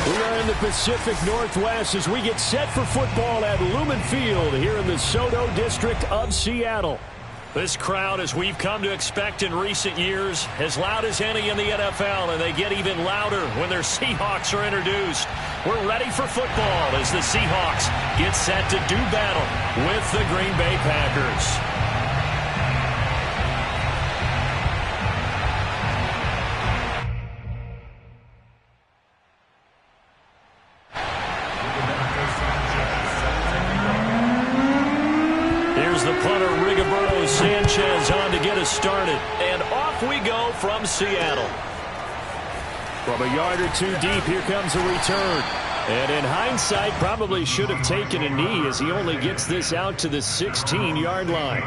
We are in the Pacific Northwest as we get set for football at Lumen Field here in the Soto District of Seattle. This crowd, as we've come to expect in recent years, as loud as any in the NFL, and they get even louder when their Seahawks are introduced. We're ready for football as the Seahawks get set to do battle with the Green Bay Packers. Sanchez on to get us started, and off we go from Seattle. From a yard or two deep, here comes a return. And in hindsight, probably should have taken a knee as he only gets this out to the 16-yard line.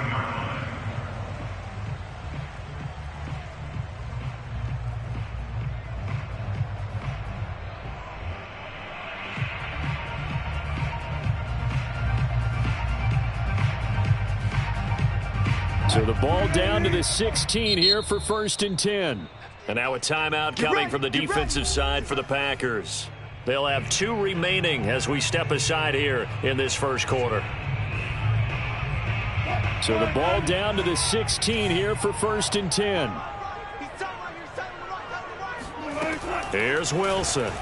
So the ball down to the 16 here for 1st and 10. And now a timeout coming from the defensive side for the Packers. They'll have 2 remaining as we step aside here in this first quarter. So the ball down to the 16 here for 1st and 10. Here's Wilson.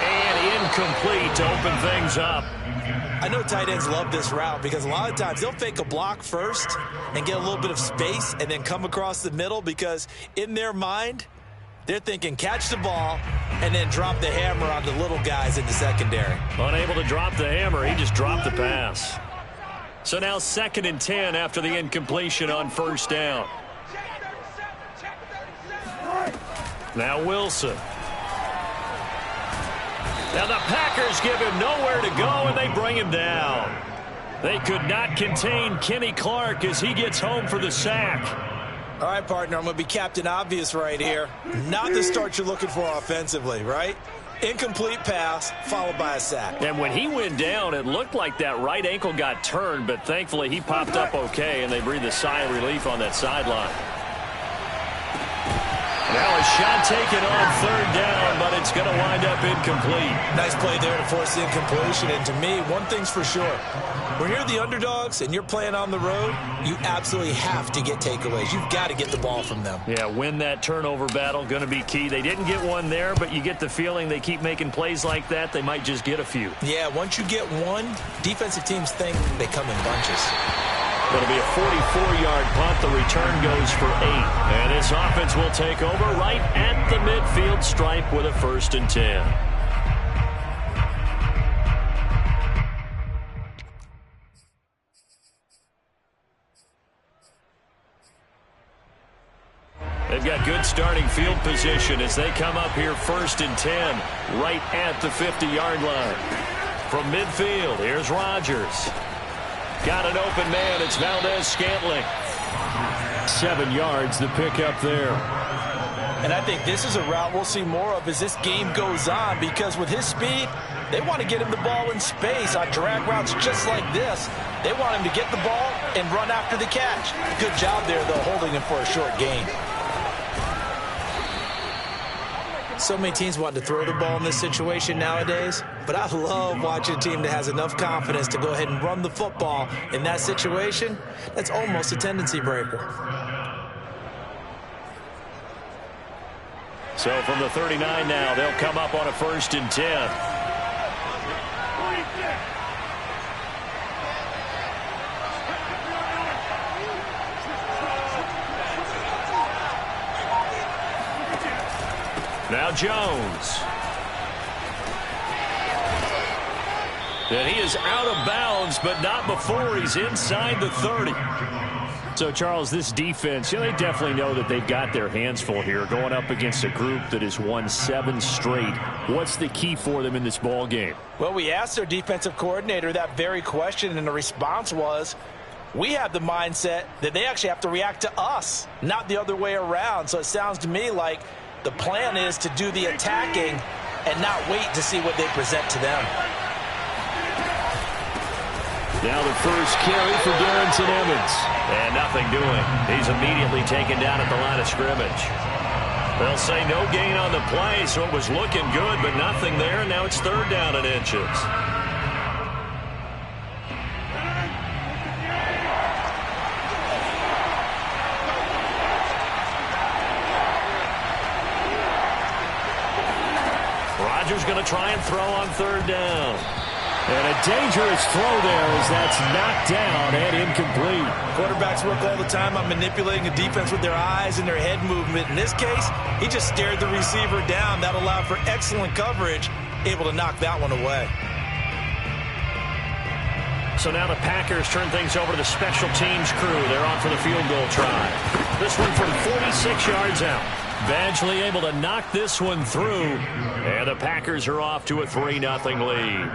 And incomplete to open things up. I know tight ends love this route because a lot of times they'll fake a block first and get a little bit of space and then come across the middle because in their mind, they're thinking catch the ball and then drop the hammer on the little guys in the secondary. Unable to drop the hammer, he just dropped the pass. So now 2nd and 10 after the incompletion on 1st down. Now Wilson. Now the Packers give him nowhere to go, and they bring him down. They could not contain Kenny Clark as he gets home for the sack. All right, partner, I'm going to be Captain Obvious right here. Not the start you're looking for offensively, right? Incomplete pass followed by a sack. And when he went down, it looked like that right ankle got turned, but thankfully he popped up okay, and they breathed a sigh of relief on that sideline. Now a shot taken on 3rd down, but it's going to wind up incomplete. Nice play there to force the incompletion. And to me, one thing's for sure. When you're the underdogs and you're playing on the road, you absolutely have to get takeaways. You've got to get the ball from them. Yeah, win that turnover battle, going to be key. They didn't get one there, but you get the feeling they keep making plays like that, they might just get a few. Yeah, once you get one, defensive teams think they come in bunches. It'll be a 44-yard punt. The return goes for 8. And this offense will take over right at the midfield stripe with a 1st and 10. good starting field position as they come up here 1st and 10 right at the 50-yard line. From midfield, here's Rodgers. Got an open man. It's Valdez-Scantling. 7 yards the pickup there. And I think this is a route we'll see more of as this game goes on, because with his speed, they want to get him the ball in space on drag routes just like this. They want him to get the ball and run after the catch. Good job there, though, holding him for a short gain. So many teams want to throw the ball in this situation nowadays, but I love watching a team that has enough confidence to go ahead and run the football in that situation. That's almost a tendency breaker. So from the 39 now, they'll come up on a 1st and 10. Now Jones. And he is out of bounds, but not before he's inside the 30. So, Charles, this defense, they definitely know that they've got their hands full here going up against a group that has won 7 straight. What's the key for them in this ball game? Well, we asked their defensive coordinator that very question, and the response was, we have the mindset that they actually have to react to us, not the other way around. So it sounds to me like the plan is to do the attacking and not wait to see what they present to them. Now the first carry for Darrington Evans. And nothing doing. He's immediately taken down at the line of scrimmage. They'll say no gain on the play, so it was looking good, but nothing there. And now it's 3rd down and inches. Rodgers going to try and throw on 3rd down. And a dangerous throw there as that's knocked down and incomplete. Quarterbacks work all the time on manipulating a defense with their eyes and their head movement. In this case, he just stared the receiver down. That allowed for excellent coverage, able to knock that one away. So now the Packers turn things over to the special teams crew. They're on for the field goal try. This one from 46 yards out. Badgley able to knock this one through. And the Packers are off to a 3-0 lead.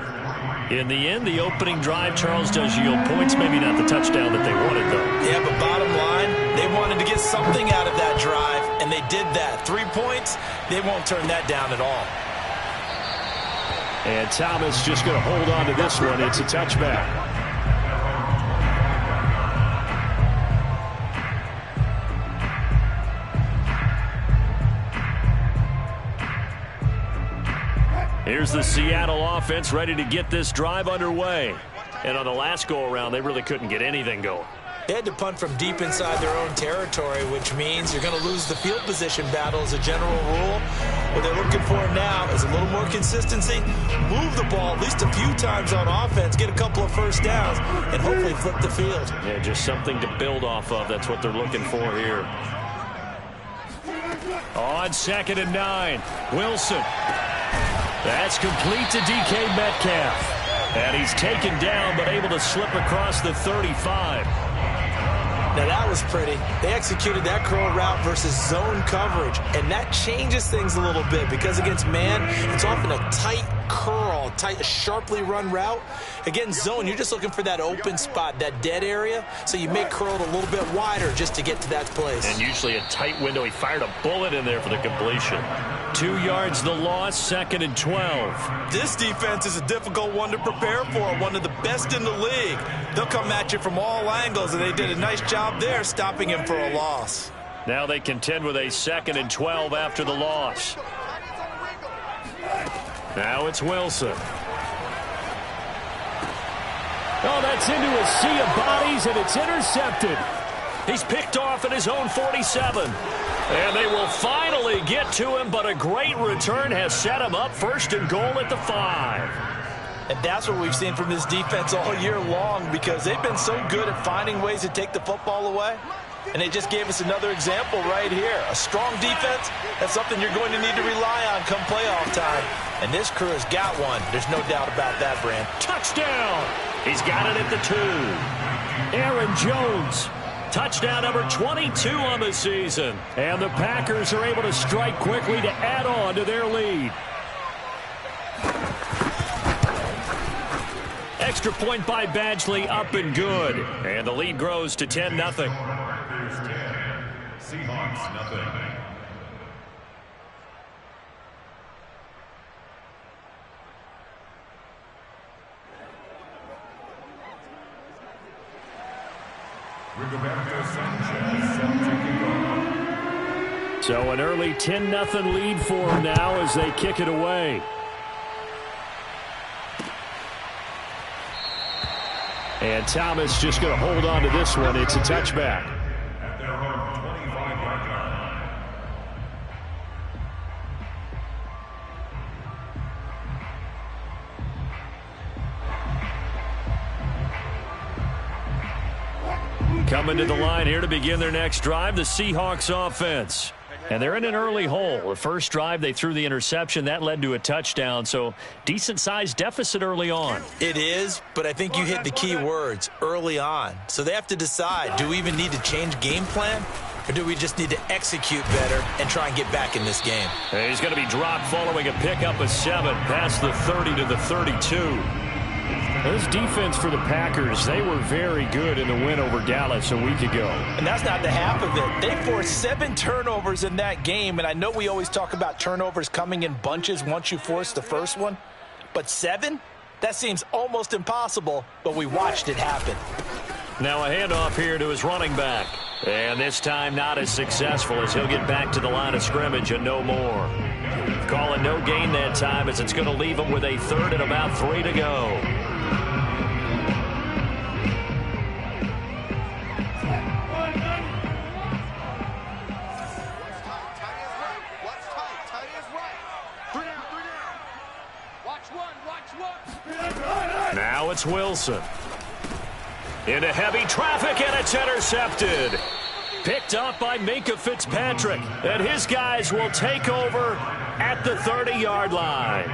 In the end, the opening drive, Charles, does yield points. Maybe not the touchdown that they wanted, though. Yeah, but bottom line, they wanted to get something out of that drive, and they did that. 3 points, they won't turn that down at all. And Thomas just going to hold on to this one. It's a touchback. Here's the Seattle offense ready to get this drive underway. And on the last go-around, they really couldn't get anything going. They had to punt from deep inside their own territory, which means you're going to lose the field position battle as a general rule. What they're looking for now is a little more consistency, move the ball at least a few times on offense, get a couple of first downs, and hopefully flip the field. Yeah, just something to build off of. That's what they're looking for here. On 2nd and 9, Wilson. That's complete to DK Metcalf. And he's taken down but able to slip across the 35. Now that was pretty. They executed that curl route versus zone coverage, and that changes things a little bit because against man, it's often a tight curl, tight, sharply run route. Against zone, you're just looking for that open spot, that dead area, so you make curl a little bit wider just to get to that place. And usually a tight window. He fired a bullet in there for the completion. 2 yards the loss, 2nd and 12. This defense is a difficult one to prepare for, one of the best in the league. They'll come at you from all angles, and they did a nice job there stopping him for a loss. Now they contend with a 2nd and 12 after the loss. Now it's Wilson. Oh, that's into a sea of bodies, and it's intercepted. He's picked off at his own 47. And they will finally get to him, but a great return has set him up 1st and goal at the 5. And that's what we've seen from this defense all year long because they've been so good at finding ways to take the football away. And they just gave us another example right here. A strong defense, that's something you're going to need to rely on come playoff time. And this crew has got one. There's no doubt about that, Brand. Touchdown! He's got it at the 2. Aaron Jones. Touchdown number 22 on the season. And the Packers are able to strike quickly to add on to their lead. Extra point by Badgley, up and good. And the lead grows to 10-0. Packers 10, Seahawks nothing. So an early 10-0 lead for them now as they kick it away. And Thomas just going to hold on to this one. It's a touchback. At their home 25-yard line. Coming to the line here to begin their next drive, the Seahawks offense. And they're in an early hole. The first drive, they threw the interception. That led to a touchdown, so decent-sized deficit early on. It is, but I think you hit the key words, early on. So they have to decide, do we even need to change game plan, or do we just need to execute better and try and get back in this game? And he's going to be dropped following a pickup of 7 past the 30 to the 32. This defense for the Packers, they were very good in the win over Dallas a week ago. And that's not the half of it. They forced 7 turnovers in that game, and I know we always talk about turnovers coming in bunches once you force the first one, but 7? That seems almost impossible, but we watched it happen. Now a handoff here to his running back. And this time not as successful as he'll get back to the line of scrimmage and no more. Calling no gain that time as it's going to leave him with a 3rd and about 3 to go. Now it's Wilson. Into heavy traffic, and it's intercepted. Picked up by Minkah Fitzpatrick. And his guys will take over at the 30-yard line.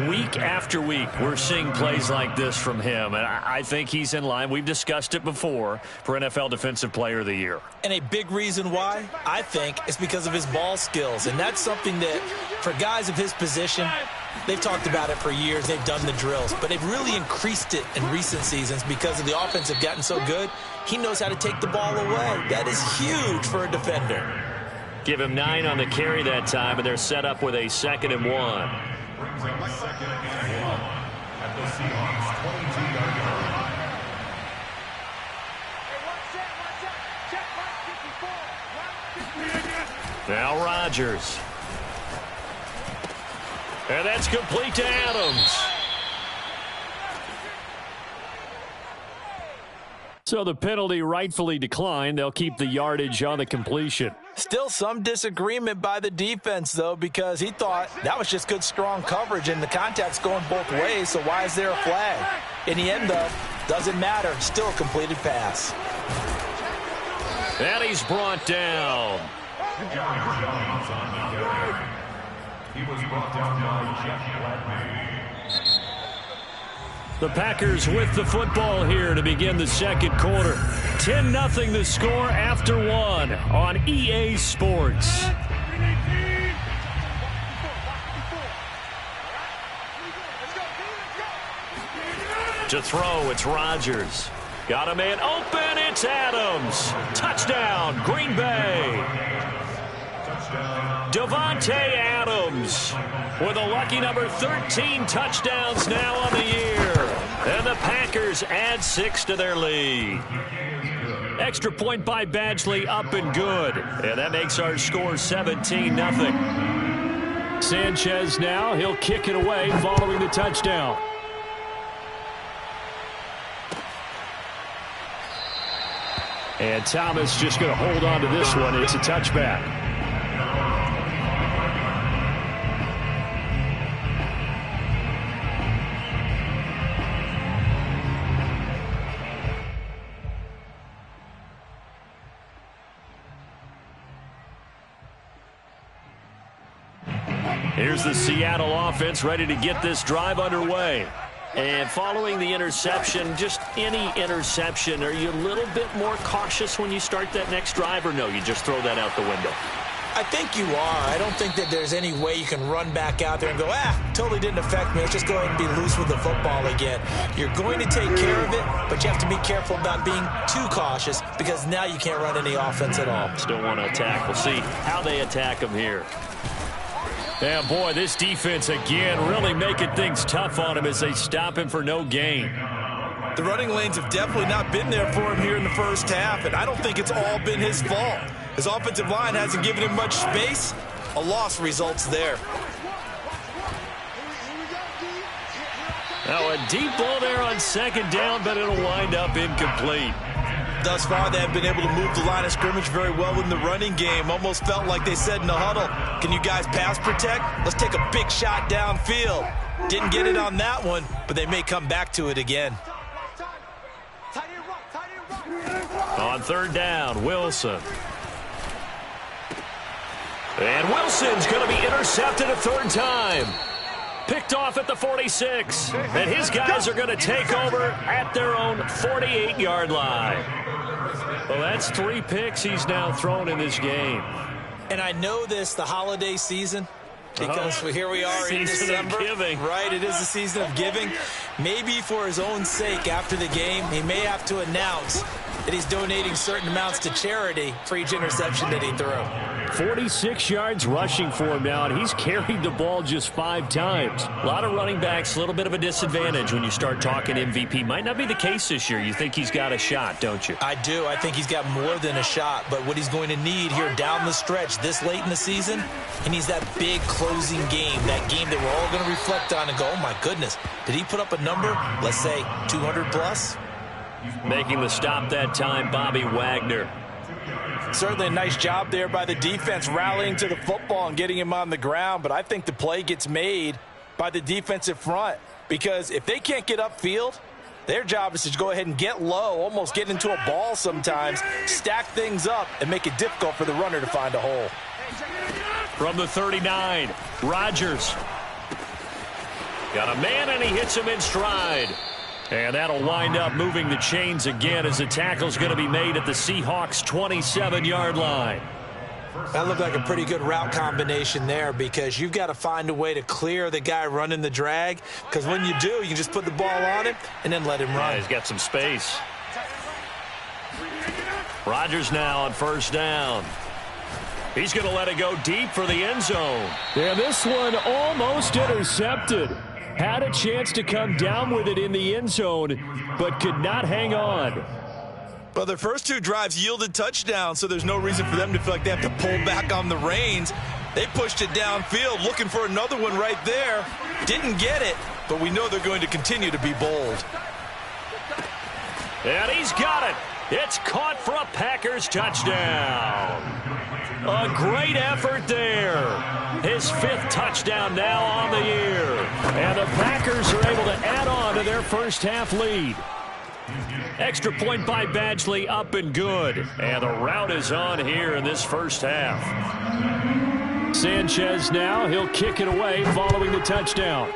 Week after week, we're seeing plays like this from him. And I think he's in line. We've discussed it before for NFL Defensive Player of the Year. And a big reason why, I think, is because of his ball skills. And that's something that, for guys of his position, they've talked about it for years. They've done the drills. But they've really increased it in recent seasons because of the offense have gotten so good. He knows how to take the ball away. That is huge for a defender. Give him 9 on the carry that time, and they're set up with a 2nd and 1. Brings up 2nd and 1 at the Seahawks 22-yard line. Now Rodgers. And that's complete to Adams. So the penalty rightfully declined. They'll keep the yardage on the completion. Still some disagreement by the defense, though, because he thought that was just good, strong coverage, and the contact's going both ways, so why is there a flag? In the end, though, doesn't matter. Still a completed pass. And he's brought down. He was brought down by Jeff Gladney. The Packers with the football here to begin the second quarter. 10-0 the score after 1 on EA Sports. To throw, it's Rodgers. Got a man open, it's Adams. Touchdown, Green Bay. Devontae Adams with a lucky number 13 touchdowns now on the year. And the Packers add 6 to their lead. Extra point by Badgley, up and good. And that makes our score 17-0. Sanchez now, he'll kick it away following the touchdown. And Thomas just going to hold on to this one. It's a touchback. Here's the Seattle offense ready to get this drive underway. And following the interception, just any interception, are you a little bit more cautious when you start that next drive, or no, you just throw that out the window? I think you are. I don't think that there's any way you can run back out there and go, totally didn't affect me. Let's just go ahead and be loose with the football again. You're going to take care of it, but you have to be careful about being too cautious because now you can't run any offense at all. Still want to attack. We'll see how they attack them here. Yeah, boy, this defense again really making things tough on him as they stop him for no gain. The running lanes have definitely not been there for him here in the first half, and I don't think it's all been his fault. His offensive line hasn't given him much space. A loss results there. Now a deep ball there on second down, but it'll wind up incomplete. Thus far, they have been able to move the line of scrimmage very well in the running game. Almost felt like they said in the huddle, can you guys pass protect? Let's take a big shot downfield. Didn't get it on that one, but they may come back to it again. On third down, Wilson. And Wilson's going to be intercepted a third time. Picked off at the 46. And his guys are going to take over at their own 48-yard line. Well, that's 3 picks he's now thrown in this game. And I know this, the holiday season, because here we are in December. Season of giving. Right, it is the season of giving. Maybe for his own sake after the game, he may have to announce that he's donating certain amounts to charity for each interception that he threw. 46 yards rushing for him now, and he's carried the ball just 5 times. A lot of running backs, a little bit of a disadvantage when you start talking MVP. Might not be the case this year. You think he's got a shot, don't you? I do. I think he's got more than a shot, but what he's going to need here down the stretch this late in the season, he needs that big closing game, that game that we're all going to reflect on and go, oh my goodness, did he put up a number, let's say 200 plus? Making the stop that time, Bobby Wagner. Certainly a nice job there by the defense rallying to the football and getting him on the ground, but I think the play gets made by the defensive front because if they can't get upfield, their job is to go ahead and get low, almost get into a ball sometimes, stack things up, and make it difficult for the runner to find a hole. From the 39, Rodgers. Got a man, and he hits him in stride. And that'll wind up moving the chains again as the tackle's going to be made at the Seahawks' 27-yard line. That looked like a pretty good route combination there because you've got to find a way to clear the guy running the drag because when you do, you can just put the ball on him and then let him run. Yeah, he's got some space. Rodgers now on first down. He's going to let it go deep for the end zone. Yeah, this one almost intercepted. Had a chance to come down with it in the end zone, but could not hang on. Well, their first 2 drives yielded touchdowns, so there's no reason for them to feel like they have to pull back on the reins. They pushed it downfield, looking for another one right there. Didn't get it, but we know they're going to continue to be bold. And he's got it. It's caught for a Packers touchdown. A great effort there. His 5th touchdown now on the year. And the Packers are able to add on to their first half lead. Extra point by Badgley, up and good. And the route is on here in this first half. Sanchez now, he'll kick it away following the touchdown.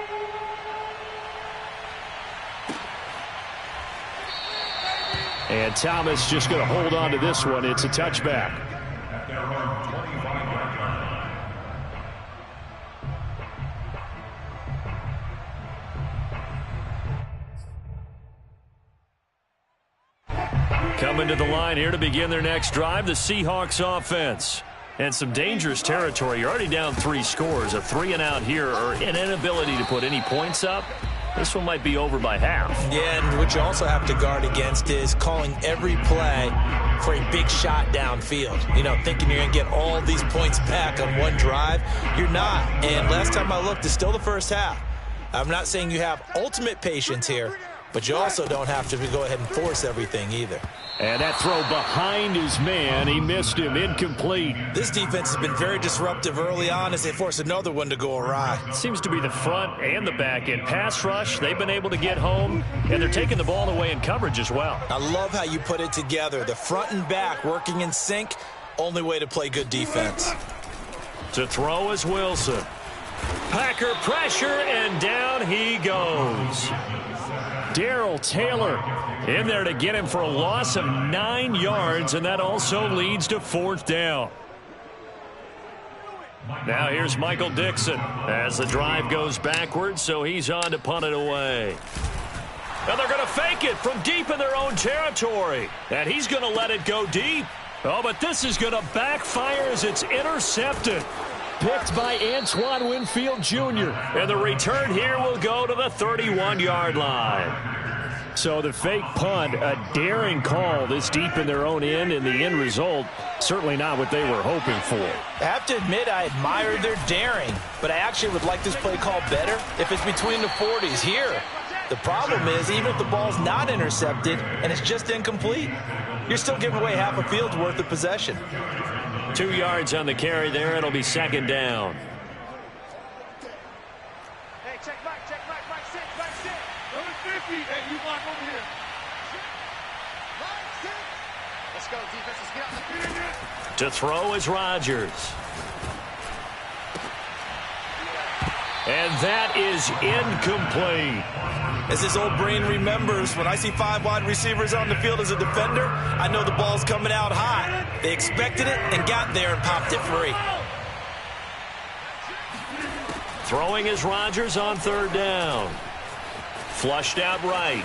And Thomas just going to hold on to this one. It's a touchback. Coming to the line here to begin their next drive, the Seahawks offense. And some dangerous territory. You're already down 3 scores. A 3-and-out here or an inability to put any points up. This one might be over by half. Yeah, and what you also have to guard against is calling every play for a big shot downfield. You know, thinking you're going to get all these points back on one drive. You're not. And last time I looked, it's still the first half. I'm not saying you have ultimate patience here, but you also don't have to go ahead and force everything either. And that throw behind his man, he missed him, incomplete. This defense has been very disruptive early on as they force another one to go awry. Seems to be the front and the back end. Pass rush, they've been able to get home, and they're taking the ball away in coverage as well. I love how you put it together. The front and back working in sync, only way to play good defense. To throw is Wilson. Packer pressure, and down he goes. Darrell Taylor in there to get him for a loss of 9 yards, and that also leads to 4th down. Now here's Michael Dixon as the drive goes backwards, so he's on to punt it away. And they're going to fake it from deep in their own territory, and he's going to let it go deep. Oh, but this is going to backfire as it's intercepted. Picked by Antoine Winfield Jr. And the return here will go to the 31-yard line. So the fake punt, a daring call this deep in their own end, and the end result, certainly not what they were hoping for. I have to admit I admire their daring, but I actually would like this play call better if it's between the 40s here. The problem is, even if the ball's not intercepted and it's just incomplete, you're still giving away half a field's worth of possession. 2 yards on the carry there. It'll be 2nd down. Hey, check back, right six. Number 50, hey, you block over here. Right six. Let's go, defense, let's get out the field. To throw is Rodgers. And that is incomplete. As his old brain remembers, when I see 5 wide receivers on the field as a defender, I know the ball's coming out hot. They expected it and got there and popped it free. Throwing is Rodgers on 3rd down. Flushed out right.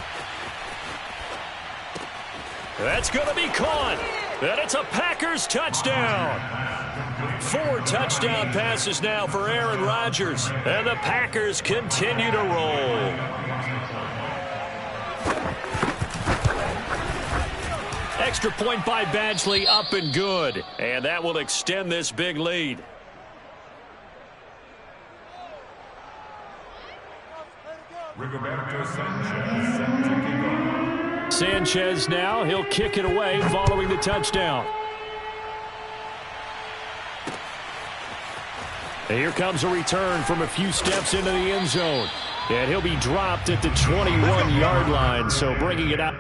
That's going to be caught. And it's a Packers touchdown. 4 touchdown passes now for Aaron Rodgers. And the Packers continue to roll. Extra point by Badgley, up and good. And that will extend this big lead. Rigoberto Sanchez set to kick off. Sanchez now, he'll kick it away following the touchdown. And here comes a return from a few steps into the end zone. And he'll be dropped at the 21-yard line, so bringing it out.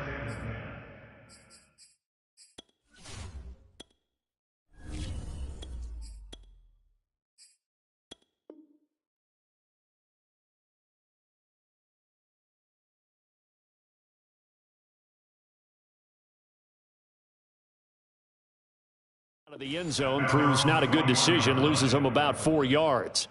Out of the end zone proves not a good decision, loses him about 4 yards.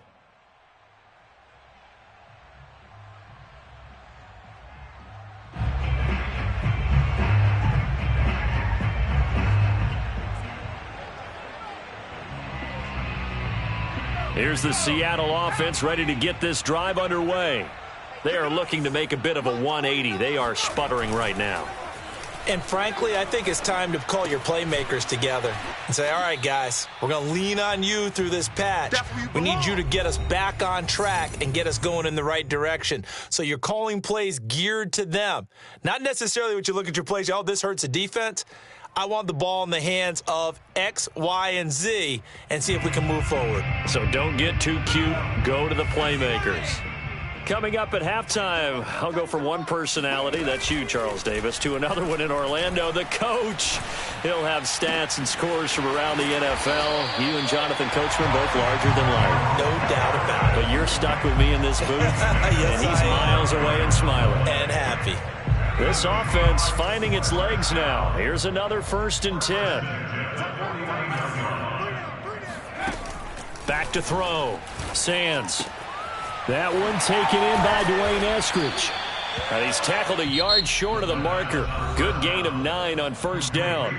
Here's the Seattle offense ready to get this drive underway. They are looking to make a bit of a 180. They are sputtering right now. And frankly, I think it's time to call your playmakers together and say, all right, guys, we're going to lean on you through this patch. We need you to get us back on track and get us going in the right direction. So you're calling plays geared to them. Not necessarily what you look at your plays, oh, this hurts the defense. I want the ball in the hands of X, Y, and Z and see if we can move forward. So don't get too cute. Go to the playmakers. Coming up at halftime, I'll go from one personality, that's you, Charles Davis, to another one in Orlando, the coach. He'll have stats and scores from around the NFL. You and Jonathan Coachman both larger than life. No doubt about it. But you're stuck with me in this booth, yes, and he's miles away and smiling. And happy. This offense finding its legs now. Here's another 1st and 10. Back to throw. Sands. That one taken in by Dwayne Eskridge. And he's tackled a yard short of the marker. Good gain of 9 on 1st down.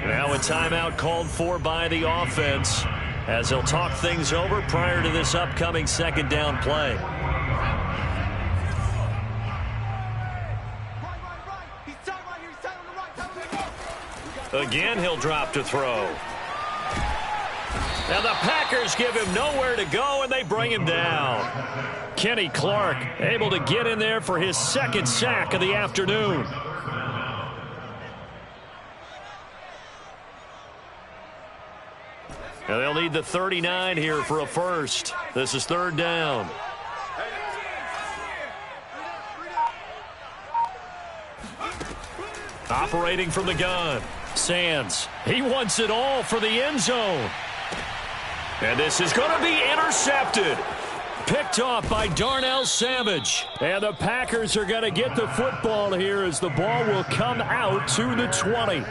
Now a timeout called for by the offense as they'll talk things over prior to this upcoming 2nd down play. Again, he'll drop to throw. Now the Packers give him nowhere to go, and they bring him down. Kenny Clark able to get in there for his 2nd sack of the afternoon. And they'll need the 39 here for a first. This is 3rd down. Operating from the gun. Sands. He wants it all for the end zone. And this is going to be intercepted. Picked off by Darnell Savage. And the Packers are going to get the football here as the ball will come out to the 20.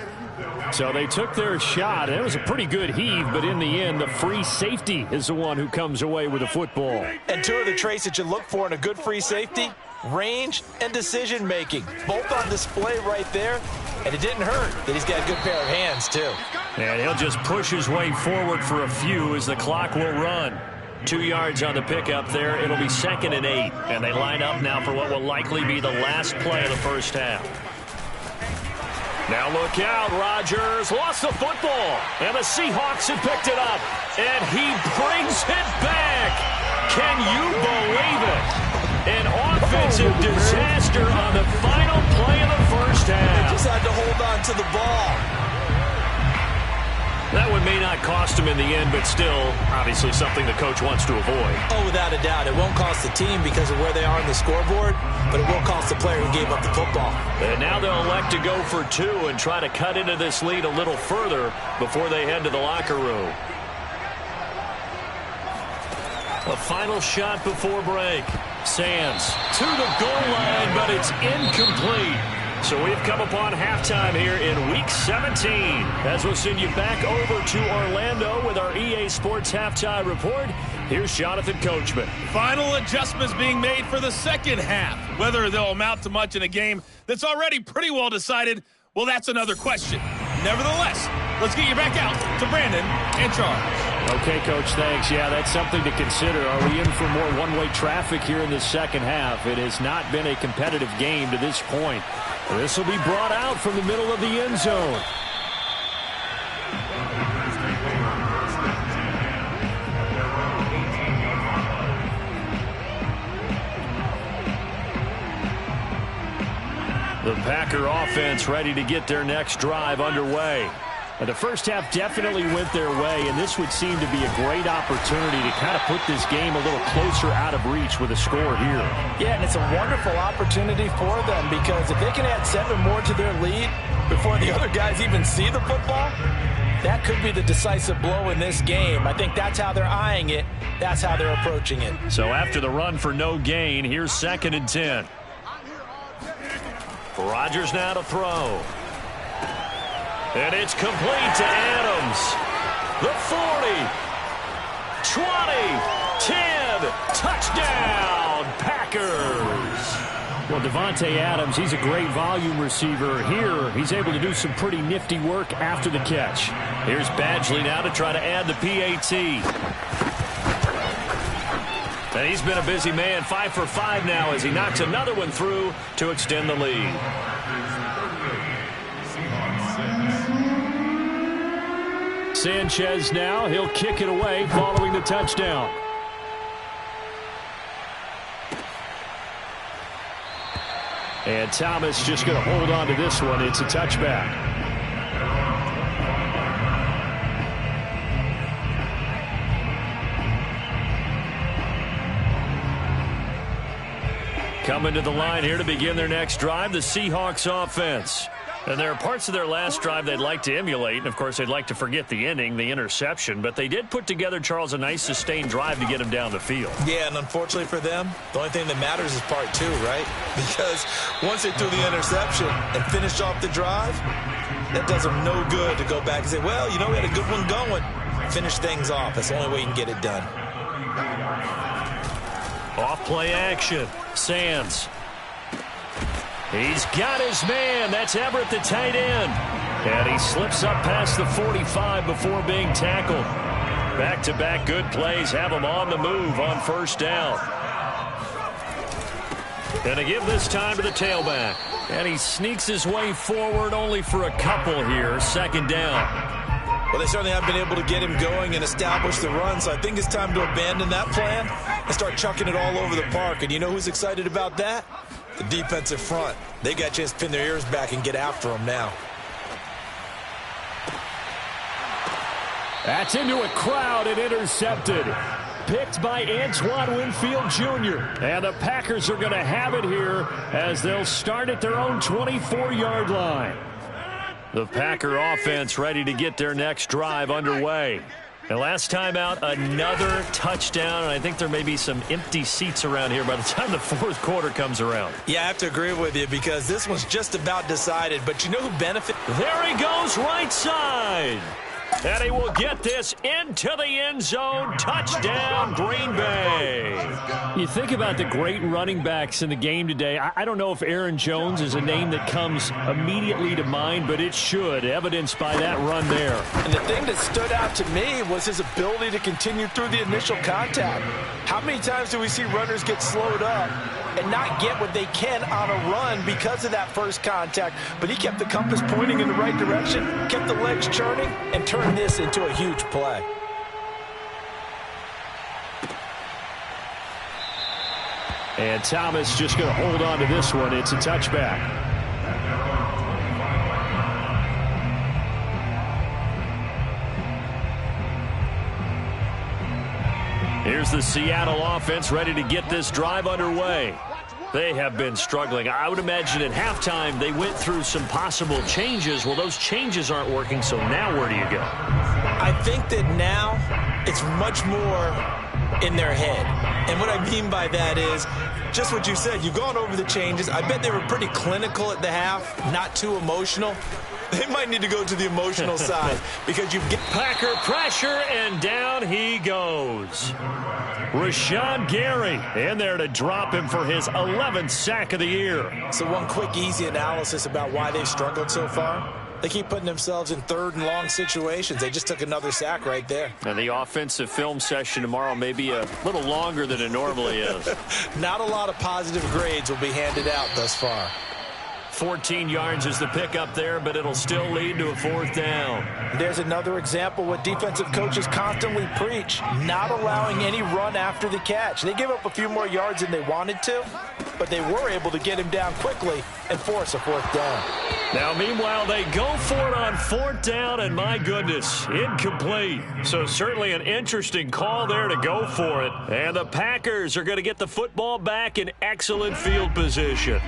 So they took their shot. It was a pretty good heave, but in the end, the free safety is the one who comes away with the football. And two of the traits that you look for in a good free safety, range and decision-making. Both on display right there, and it didn't hurt that he's got a good pair of hands, too. And he'll just push his way forward for a few as the clock will run. 2 yards on the pickup there. It'll be 2nd and 8. And they line up now for what will likely be the last play of the first half. Now look out, Rodgers lost the football, and the Seahawks have picked it up, and he brings it back. Can you believe it? An offensive disaster on the final play of the first half. They just had to hold on to the ball. That one may not cost him in the end, but still, obviously something the coach wants to avoid. Oh, without a doubt. It won't cost the team because of where they are on the scoreboard, but it will cost the player who gave up the football. And now they'll elect to go for 2 and try to cut into this lead a little further before they head to the locker room. A final shot before break. Sands to the goal line, but it's incomplete. So we've come upon halftime here in Week 17. As we'll send you back over to Orlando with our EA Sports Halftime Report, here's Jonathan Coachman. Final adjustments being made for the second half. Whether they'll amount to much in a game that's already pretty well decided, well, that's another question. Nevertheless, let's get you back out to Brandon and Charles. Okay, Coach, thanks. Yeah, that's something to consider. Are we in for more one-way traffic here in the second half? It has not been a competitive game to this point. This will be brought out from the middle of the end zone. The Packer offense ready to get their next drive underway. And the first half definitely went their way, and this would seem to be a great opportunity to kind of put this game a little closer out of reach with a score here. Yeah, and it's a wonderful opportunity for them because if they can add 7 more to their lead before the other guys even see the football, that could be the decisive blow in this game. I think that's how they're eyeing it. That's how they're approaching it. So after the run for no gain, here's 2nd and 10. Rodgers now to throw. And it's complete to Adams. The 40, 20, 10, touchdown, Packers. Well, Devontae Adams, he's a great volume receiver. Here, he's able to do some pretty nifty work after the catch. Here's Badgley now to try to add the PAT. And he's been a busy man, 5 for 5 now as he knocks another one through to extend the lead. Sanchez now, he'll kick it away following the touchdown. And Thomas just going to hold on to this one. It's a touchback. Coming to the line here to begin their next drive, the Seahawks offense. And there are parts of their last drive they'd like to emulate. And, of course, they'd like to forget the ending, the interception. But they did put together, Charles, a nice sustained drive to get him down the field. Yeah, and unfortunately for them, the only thing that matters is part 2, right? Because once they threw the interception and finished off the drive, that does them no good to go back and say, well, you know, we had a good one going. Finish things off. That's the only way you can get it done. Off play action. Sands. He's got his man. That's Everett, the tight end. And he slips up past the 45 before being tackled. Back-to-back good plays have him on the move on first down. And to give this time to the tailback. And he sneaks his way forward only for a couple here. 2nd down. Well, they certainly have been able to get him going and establish the run, so I think it's time to abandon that plan and start chucking it all over the park. And you know who's excited about that? The defensive front. They got a chance to pin their ears back and get after him now. That's into a crowd and intercepted. Picked by Antoine Winfield Jr. And the Packers are going to have it here as they'll start at their own 24-yard line. The Packer offense ready to get their next drive underway. And last time out, another touchdown, and I think there may be some empty seats around here by the time the fourth quarter comes around. Yeah, I have to agree with you because this one's just about decided. But you know who benefited? There he goes, right side. And he will get this into the end zone. Touchdown, Green Bay. You think about the great running backs in the game today. I don't know if Aaron Jones is a name that comes immediately to mind, but it should, evidenced by that run there. And the thing that stood out to me was his ability to continue through the initial contact. How many times do we see runners get slowed up and not get what they can on a run because of that first contact? But he kept the compass pointing in the right direction, kept the legs churning, and turned this into a huge play. And Thomas just going to hold on to this one. It's a touchback. Here's the Seattle offense ready to get this drive underway. They have been struggling. I would imagine at halftime they went through some possible changes. Well, those changes aren't working, so now where do you go? I think that now it's much more in their head. And what I mean by that is just what you said. You've gone over the changes. I bet they were pretty clinical at the half, not too emotional. They might need to go to the emotional side because you get Packer pressure, and down he goes. Rashawn Gary in there to drop him for his 11th sack of the year. So one quick, easy analysis about why they've struggled so far. They keep putting themselves in third and long situations. They just took another sack right there. And the offensive film session tomorrow may be a little longer than it normally is. Not a lot of positive grades will be handed out thus far. 14 yards is the pickup there, but it'll still lead to a fourth down. There's another example what defensive coaches constantly preach, not allowing any run after the catch. They gave up a few more yards than they wanted to, but they were able to get him down quickly and force a fourth down. Now, meanwhile, they go for it on fourth down, and my goodness, incomplete. So certainly an interesting call there to go for it. And the Packers are going to get the football back in excellent field position.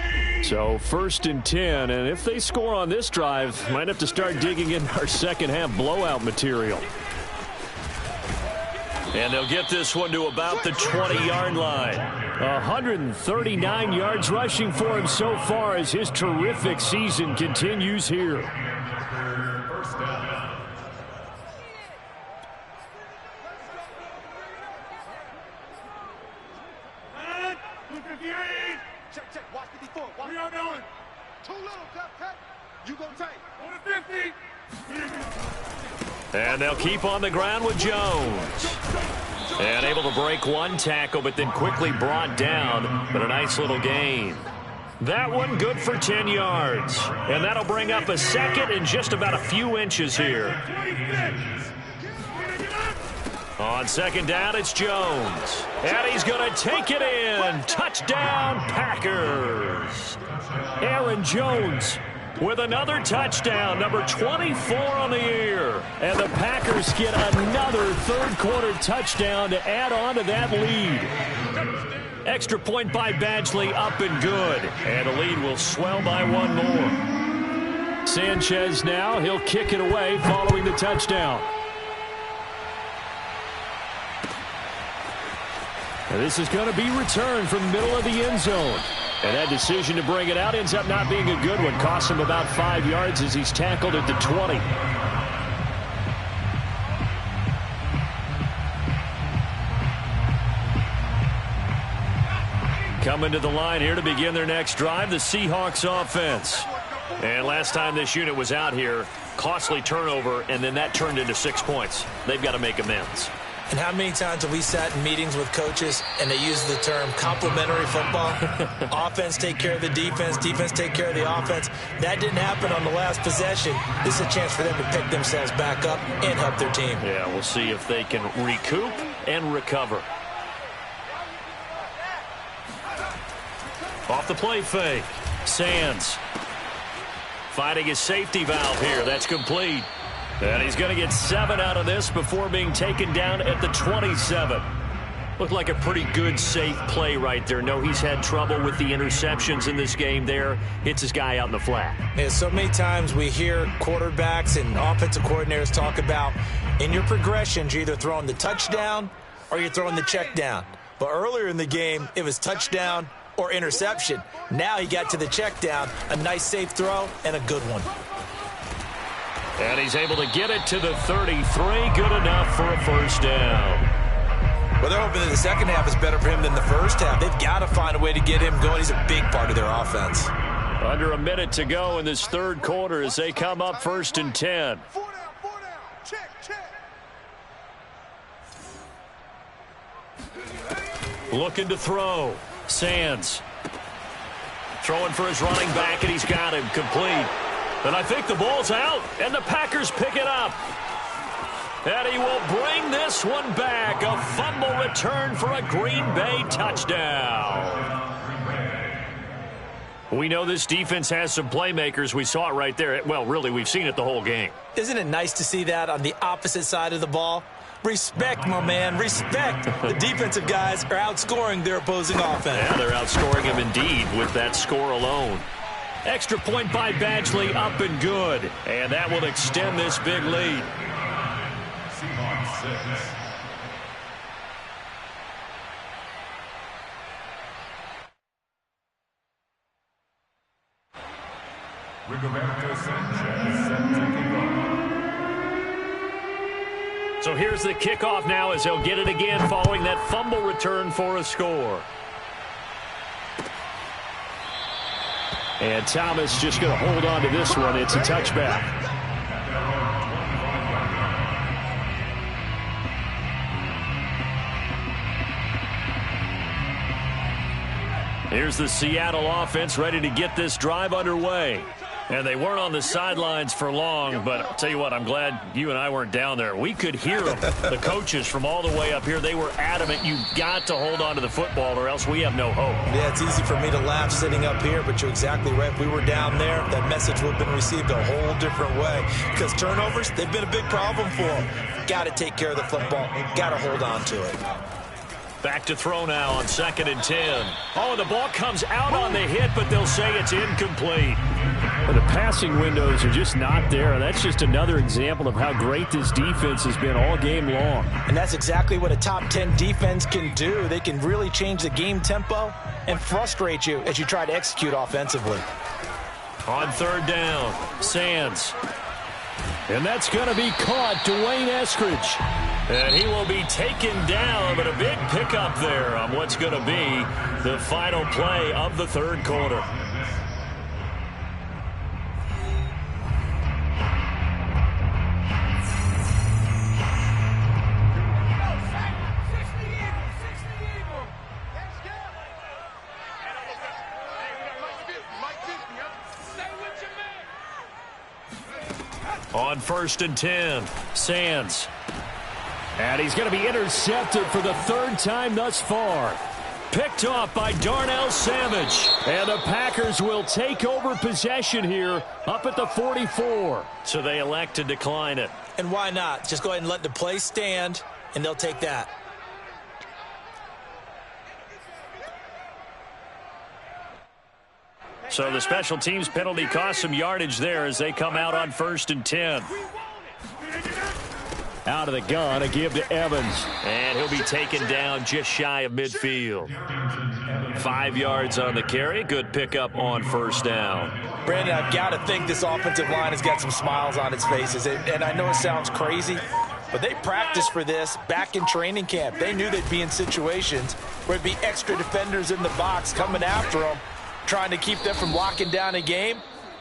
So 1st and 10, and if they score on this drive, might have to start digging in our second half blowout material. And they'll get this one to about the 20-yard line. 139 yards rushing for him so far as his terrific season continues here. First down. Check. Watch the before. What are y'all doing? Too little, check. You gonna take. On the 50. And they'll keep on the ground with Jones. And able to break one tackle, but then quickly brought down. But a nice little gain. That one good for 10 yards. And that'll bring up a second and just about a few inches here. On second down, it's Jones. And he's going to take it in. Touchdown, Packers. Aaron Jones with another touchdown, number 24 on the year. And the Packers get another third-quarter touchdown to add on to that lead. Extra point by Badgley, up and good. And the lead will swell by one more. Sanchez now, he'll kick it away following the touchdown. And this is going to be returned from the middle of the end zone. And that decision to bring it out ends up not being a good one. Costs him about 5 yards as he's tackled at the 20. Coming to the line here to begin their next drive, the Seahawks offense. And last time this unit was out here, costly turnover, and then that turned into 6 points. They've got to make amends. And how many times have we sat in meetings with coaches and they use the term complementary football? Offense take care of the defense, defense take care of the offense. That didn't happen on the last possession. This is a chance for them to pick themselves back up and help their team. Yeah, we'll see if they can recoup and recover. Off the play fake. Sands finding his safety valve here. That's complete. And he's going to get 7 out of this before being taken down at the 27. Looked like a pretty good, safe play right there. No, he's had trouble with the interceptions in this game there. Hits his guy out in the flat. Yeah, so many times we hear quarterbacks and offensive coordinators talk about in your progressions, you're either throwing the touchdown or you're throwing the check down. But earlier in the game, it was touchdown or interception. Now he got to the check down, a nice safe throw, and a good one. And he's able to get it to the 33. Good enough for a first down. Well, they're hoping that the second half is better for him than the first half. They've got to find a way to get him going. He's a big part of their offense. Under a minute to go in this third quarter as they come up 1st and 10. 4 down. Check. Looking to throw. Sands. Throwing for his running back, and he's got him complete. And I think the ball's out, and the Packers pick it up. And he will bring this one back. A fumble return for a Green Bay touchdown. We know this defense has some playmakers. We saw it right there. Well, really, we've seen it the whole game. Isn't it nice to see that on the opposite side of the ball? Respect, my man, respect. The defensive guys are outscoring their opposing offense. Yeah, they're outscoring him indeed with that score alone. Extra point by Badgley, up and good. And that will extend this big lead. Seahawks 6. Rigoberto Sanchez set to kick off. So here's the kickoff now as he'll get it again following that fumble return for a score. And Thomas just going to hold on to this one. It's a touchback. Here's the Seattle offense ready to get this drive underway. And they weren't on the sidelines for long, but I'll tell you what, I'm glad you and I weren't down there. We could hear them, the coaches from all the way up here. They were adamant, you've got to hold on to the football or else we have no hope. Yeah, it's easy for me to laugh sitting up here, but you're exactly right. If we were down there, that message would have been received a whole different way. Because turnovers, they've been a big problem for them. Got to take care of the football. Got to hold on to it. Back to throw now on 2nd and 10. Oh, the ball comes out on the hit, but they'll say it's incomplete. But the passing windows are just not there. That's just another example of how great this defense has been all game long. And that's exactly what a top 10 defense can do. They can really change the game tempo and frustrate you as you try to execute offensively. On 3rd down, Sands. And that's going to be caught, Dwayne Eskridge. And he will be taken down, but a big pickup there on what's going to be the final play of the third quarter. On 1st and 10, Sands. And he's going to be intercepted for the 3rd time thus far. Picked off by Darnell Savage. And the Packers will take over possession here up at the 44. So they elect to decline it. And why not? Just go ahead and let the play stand, and they'll take that. So the special teams penalty cost some yardage there as they come out on 1st and 10. Out of the gun, a give to Evans. And he'll be taken down just shy of midfield. 5 yards on the carry. Good pickup on 1st down. Brandon, I've got to think this offensive line has got some smiles on its faces. And I know it sounds crazy, but they practiced for this back in training camp. They knew they'd be in situations where there'd be extra defenders in the box coming after them, trying to keep them from locking down a game.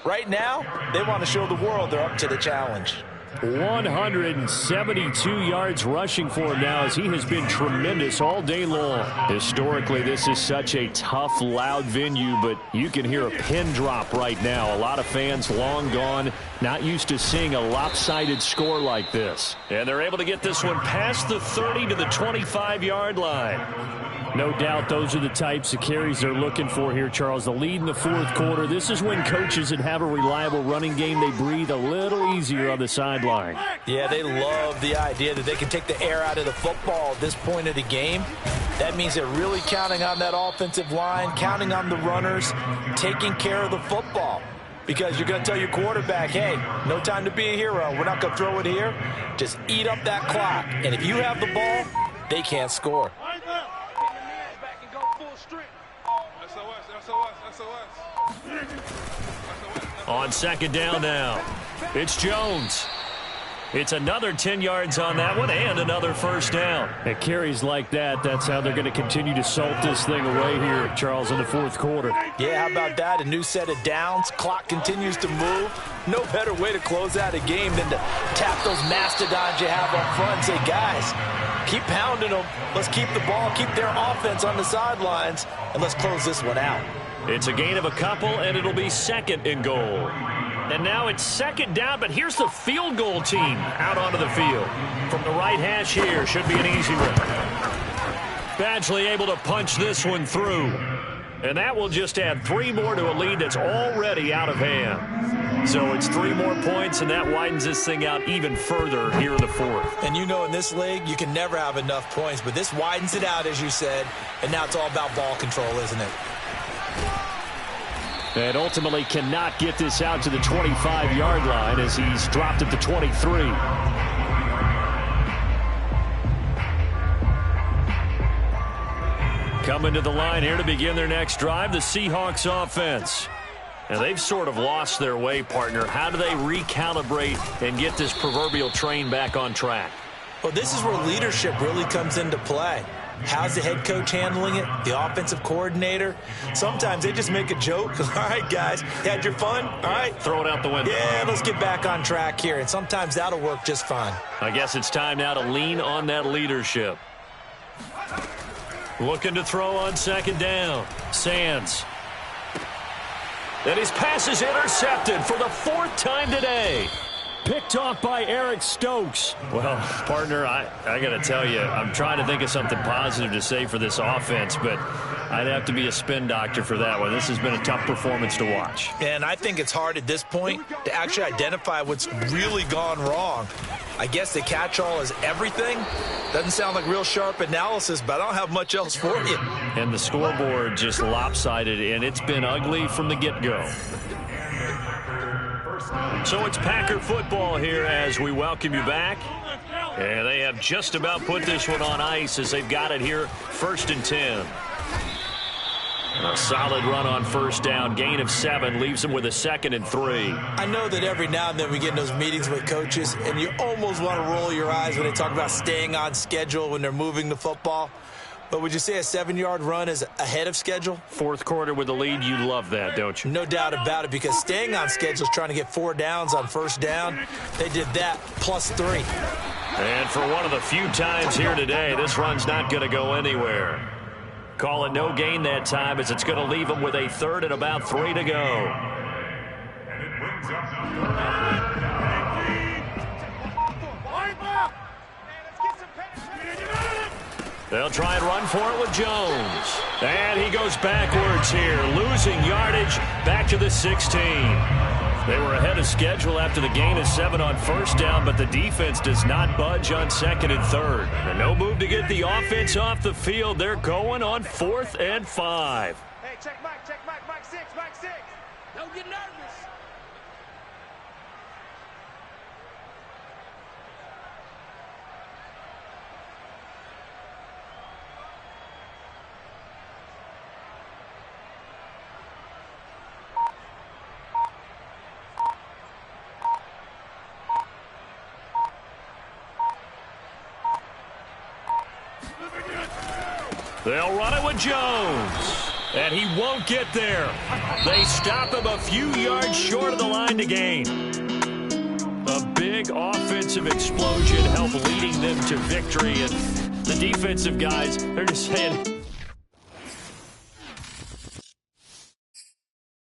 Right now, they want to show the world they're up to the challenge. 172 yards rushing for him now as he has been tremendous all day long. Historically, this is such a tough, loud venue, but you can hear a pin drop right now. A lot of fans long gone, not used to seeing a lopsided score like this. And they're able to get this one past the 30 to the 25-yard line. No doubt those are the types of carries they're looking for here, Charles. The lead in the 4th quarter. This is when coaches that have a reliable running game, they breathe a little easier on the sideline. Yeah, they love the idea that they can take the air out of the football at this point of the game. That means they're really counting on that offensive line, counting on the runners, taking care of the football. Because you're going to tell your quarterback, hey, no time to be a hero. We're not going to throw it here. Just eat up that clock. And if you have the ball, they can't score. On second down now, it's Jones. It's another 10 yards on that one and another first down. At carries like that, that's how they're going to continue to salt this thing away here, Charles, in the fourth quarter. Yeah, how about that? A new set of downs. Clock continues to move. No better way to close out a game than to tap those mastodons you have up front and say, guys, keep pounding them. Let's keep the ball, keep their offense on the sidelines, and let's close this one out. It's a gain of a couple, and it'll be second and goal. And now it's second down, but here's the field goal team out onto the field. From the right hash here, should be an easy one. Badgley able to punch this one through. And that will just add 3 more to a lead that's already out of hand. So it's 3 more points, and that widens this thing out even further here in the fourth. And you know in this league, you can never have enough points, but this widens it out, as you said, and now it's all about ball control, isn't it? And ultimately cannot get this out to the 25-yard line as he's dropped at the 23. Coming to the line here to begin their next drive, the Seahawks offense. And they've sort of lost their way, partner. How do they recalibrate and get this proverbial train back on track? Well, this is where leadership really comes into play. How's the head coach handling it? The offensive coordinator? Sometimes they just make a joke. All right, guys, you had your fun? All right. Throw it out the window. Yeah, let's get back on track here. And sometimes that'll work just fine. I guess it's time now to lean on that leadership. Looking to throw on second down. Sands. And his pass is intercepted for the 4th time today. Picked off by Eric Stokes. Well, partner, I got to tell you, I'm trying to think of something positive to say for this offense, but I'd have to be a spin doctor for that one. This has been a tough performance to watch. And I think it's hard at this point to actually identify what's really gone wrong. I guess the catch-all is everything. Doesn't sound like real sharp analysis, but I don't have much else for you. And the scoreboard just lopsided, and it's been ugly from the get-go. So it's Packer football here as we welcome you back. And they have just about put this one on ice as they've got it here, 1st and 10. A solid run on first down. Gain of 7 leaves them with a 2nd and 3. I know that every now and then we get in those meetings with coaches, and you almost want to roll your eyes when they talk about staying on schedule when they're moving the football. But would you say a 7-yard run is ahead of schedule? Fourth quarter with the lead, you love that, don't you? No doubt about it, because staying on schedule is trying to get 4 downs on first down. They did that plus 3. And for one of the few times here today, this run's not going to go anywhere. Call it no gain that time as it's going to leave them with a 3rd and about 3 to go. They'll try and run for it with Jones. And he goes backwards here, losing yardage back to the 16. They were ahead of schedule after the gain of 7 on first down, but the defense does not budge on 2nd and 3rd. And no move to get the offense off the field. They're going on 4th and 5. Hey, check Mike, Mike 6, Mike 6. Don't get nervous. They'll run it with Jones. And he won't get there. They stop him a few yards short of the line to gain. A big offensive explosion helped leading them to victory. And the defensive guys, they're just saying,